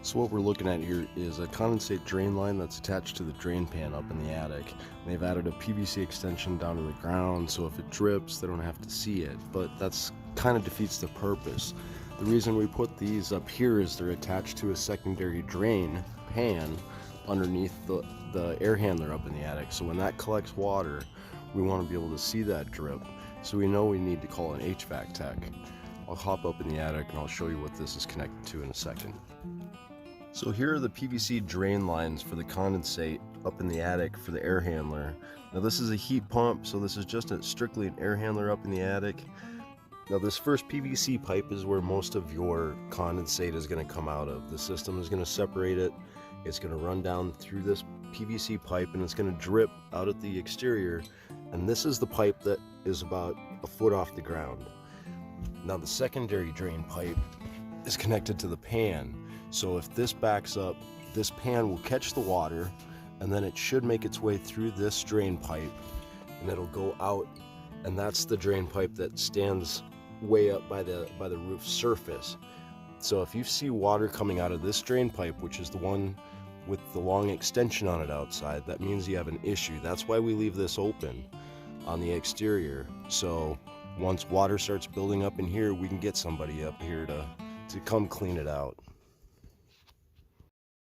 So what we're looking at here is a condensate drain line that's attached to the drain pan up in the attic. They've added a PVC extension down to the ground, so if it drips, they don't have to see it. But that's kind of defeats the purpose. The reason we put these up here is they're attached to a secondary drain pan underneath the air handler up in the attic. So when that collects water, we want to be able to see that drip. So we know we need to call an HVAC tech. I'll hop up in the attic and I'll show you what this is connected to in a second. So here are the PVC drain lines for the condensate up in the attic for the air handler. Now this is a heat pump, so this is just strictly an air handler up in the attic. Now this first PVC pipe is where most of your condensate is going to come out of. The system is going to separate it. It's going to run down through this PVC pipe and it's going to drip out at the exterior. And this is the pipe that is about a foot off the ground. Now the secondary drain pipe is connected to the pan. So if this backs up, this pan will catch the water and then it should make its way through this drain pipe and it'll go out, and that's the drain pipe that stands way up by the roof surface. So if you see water coming out of this drain pipe, which is the one with the long extension on it outside, that means you have an issue. That's why we leave this open on the exterior. So once water starts building up in here, we can get somebody up here to come clean it out.